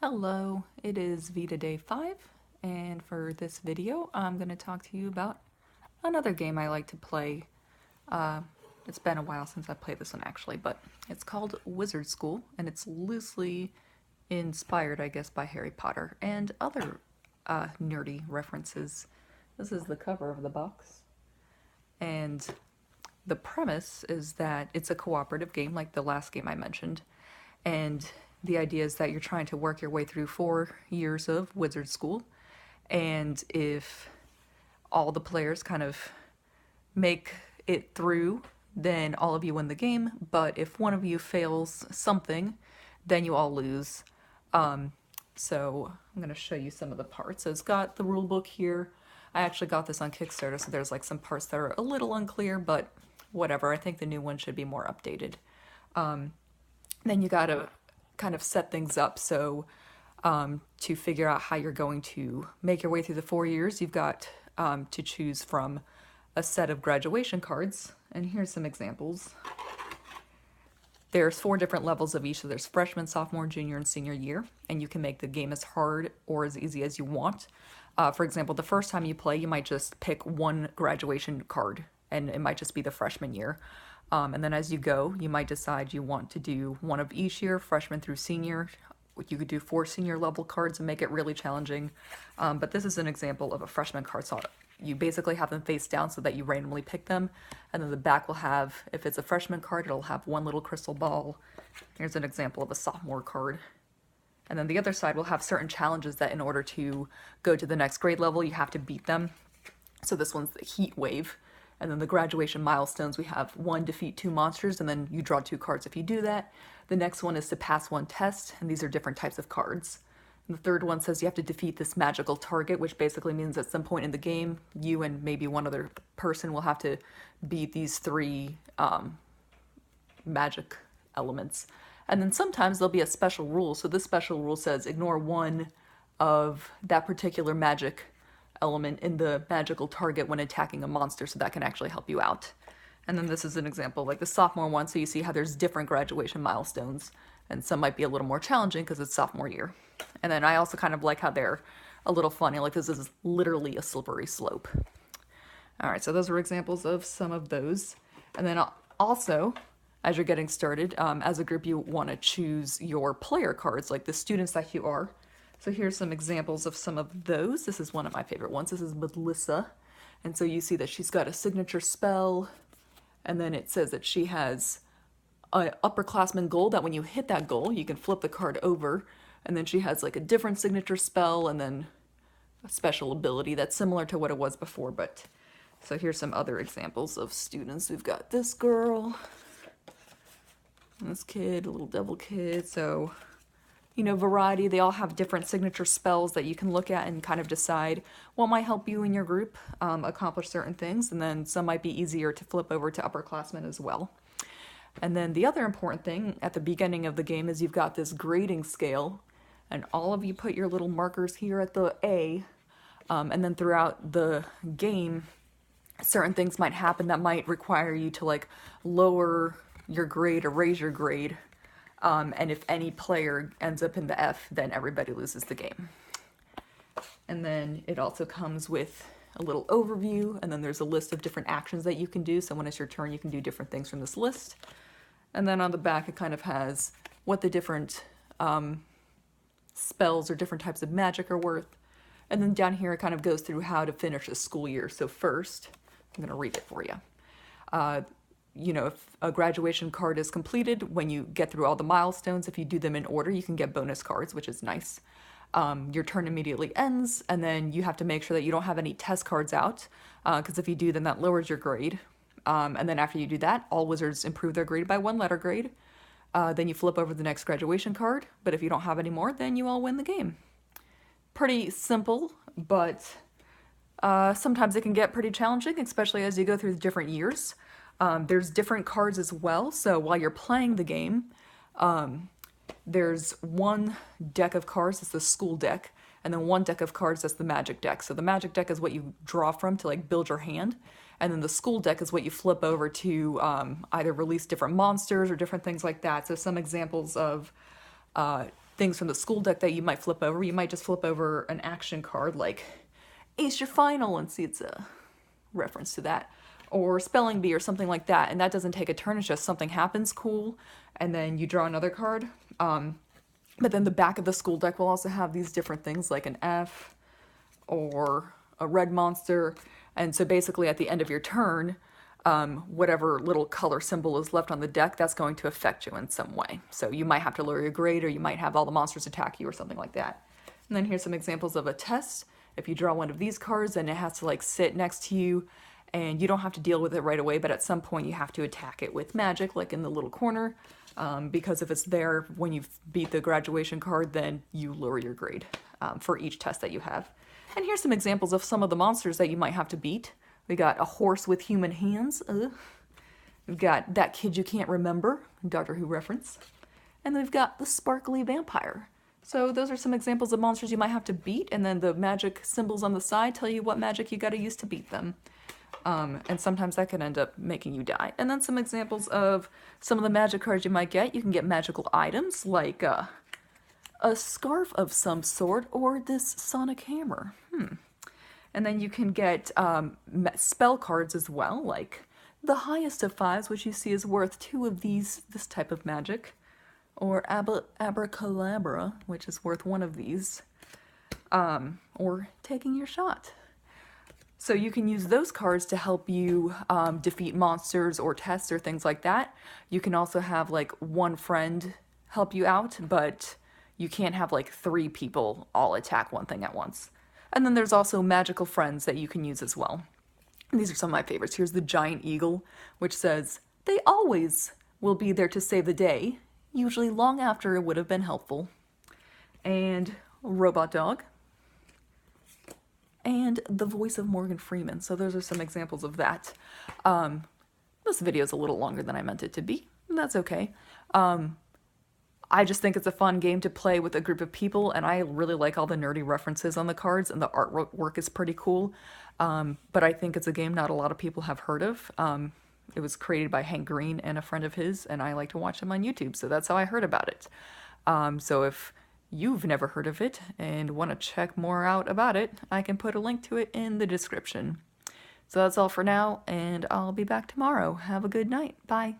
Hello, it is VEDA Day 5, and for this video, I'm going to talk to you about another game I like to play. Uh, it's been a while since I played this one actually, but it's called Wizard School, and it's loosely inspired, I guess, by Harry Potter and other nerdy references. This is the cover of the box, and the premise is that it's a cooperative game like the last game I mentioned, and the idea is that you're trying to work your way through 4 years of wizard school, and if all the players kind of make it through, then all of you win the game, but if one of you fails something, then you all lose. So I'm going to show you some of the parts. So it's got the rule book here. I actually got this on Kickstarter, so there's like some parts that are a little unclear, but whatever. I think the new one should be more updated. Then you got to kind of set things up. So to figure out how you're going to make your way through the 4 years, you've got to choose from a set of graduation cards. And here's some examples. There's 4 different levels of each, so there's freshman, sophomore, junior, and senior year, and you can make the game as hard or as easy as you want. For example, the first time you play, you might just pick one graduation card, and it might just be the freshman year. And then as you go, you might decide you want to do one of each year, freshman through senior. You could do 4 senior level cards and make it really challenging. But this is an example of a freshman card. So you basically have them face down so that you randomly pick them. And then the back will have, if it's a freshman card, it'll have one little crystal ball. Here's an example of a sophomore card. And then the other side will have certain challenges that in order to go to the next grade level, you have to beat them. So this one's the heat wave. And then the graduation milestones, we have 1, defeat 2 monsters, and then you draw 2 cards if you do that. The next one is to pass 1 test, and these are different types of cards. And the third one says you have to defeat this magical target, which basically means at some point in the game, you and maybe one other person will have to beat these 3 magic elements. And then sometimes there'll be a special rule. So this special rule says ignore one of that particular magic element in the magical target when attacking a monster, so that can actually help you out. And then this is an example like the sophomore one, so you see how there's different graduation milestones, and some might be a little more challenging because it's sophomore year. And then I also kind of like how they're a little funny, like this is literally a slippery slope. All right, so those are examples of some of those. And then also, as you're getting started, as a group, you want to choose your player cards, like the students that you are. So here's some examples of some of those. This is one of my favorite ones. This is Melissa. And so you see that she's got a signature spell, and then it says that she has an upperclassman goal, that when you hit that goal, you can flip the card over. And then she has like a different signature spell and then a special ability that's similar to what it was before. But so here's some other examples of students. We've got this girl, this kid, a little devil kid. So variety. They all have different signature spells that you can look at and kind of decide what might help you and your group accomplish certain things. And then some might be easier to flip over to upperclassmen as well. And then the other important thing at the beginning of the game is you've got this grading scale, and all of you put your little markers here at the A. And then throughout the game, certain things might happen that might require you to like lower your grade or raise your grade. And if any player ends up in the F, then everybody loses the game. And then it also comes with a little overview, and then there's a list of different actions that you can do. So when it's your turn, you can do different things from this list. And then on the back, it kind of has what the different spells or different types of magic are worth. And then down here, it kind of goes through how to finish a school year. So first, I'm going to read it for you. If a graduation card is completed, when you get through all the milestones, if you do them in order, you can get bonus cards, which is nice. Your turn immediately ends, and then you have to make sure that you don't have any test cards out, because if you do, then that lowers your grade. And then after you do that, all wizards improve their grade by 1 letter grade. Then you flip over the next graduation card, but if you don't have any more, then you all win the game. Pretty simple, but sometimes it can get pretty challenging, especially as you go through the different years. There's different cards as well, so while you're playing the game, there's one deck of cards that's the school deck, and then one deck of cards that's the magic deck. So the magic deck is what you draw from to like build your hand, and then the school deck is what you flip over to either release different monsters or different things like that. So some examples of things from the school deck that you might flip over. You might just flip over an action card like Ace Your Final and see it's a reference to that. Or Spelling Bee or something like that. And that doesn't take a turn, it's just something happens, cool. And then you draw another card. But then the back of the school deck will also have these different things like an F or a red monster. And so basically at the end of your turn, whatever little color symbol is left on the deck, that's going to affect you in some way. So you might have to lower your grade, or you might have all the monsters attack you or something like that. And then here's some examples of a test. If you draw one of these cards, then it has to like sit next to you, and you don't have to deal with it right away, but at some point you have to attack it with magic, like in the little corner, because if it's there when you beat the graduation card, then you lower your grade for each test that you have. And here's some examples of some of the monsters that you might have to beat. We got a horse with human hands. We've got That Kid You Can't Remember, Doctor Who reference. And then we've got the sparkly vampire. So those are some examples of monsters you might have to beat, and then the magic symbols on the side tell you what magic you gotta use to beat them. And sometimes that can end up making you die. And then some examples of some of the magic cards you might get. You can get magical items like a scarf of some sort, or this sonic hammer. And then you can get spell cards as well, like the highest of 5s, which you see is worth 2 of this type of magic, or abracadabra, which is worth 1 of these, or taking your shot. So you can use those cards to help you defeat monsters or tests or things like that. You can also have like one friend help you out, but you can't have like 3 people all attack one thing at once. And then there's also magical friends that you can use as well. And these are some of my favorites. Here's the giant eagle, which says, "They always will be there to save the day, usually long after it would have been helpful." And robot dog. And the voice of Morgan Freeman. So those are some examples of that. This video is a little longer than I meant it to be. That's okay. I just think it's a fun game to play with a group of people, and I really like all the nerdy references on the cards, and the artwork is pretty cool. But I think it's a game not a lot of people have heard of. It was created by Hank Green and a friend of his, and I like to watch him on YouTube, so that's how I heard about it. So if you've never heard of it and want to check more out about it, I can put a link to it in the description. So that's all for now, and I'll be back tomorrow. Have a good night. Bye.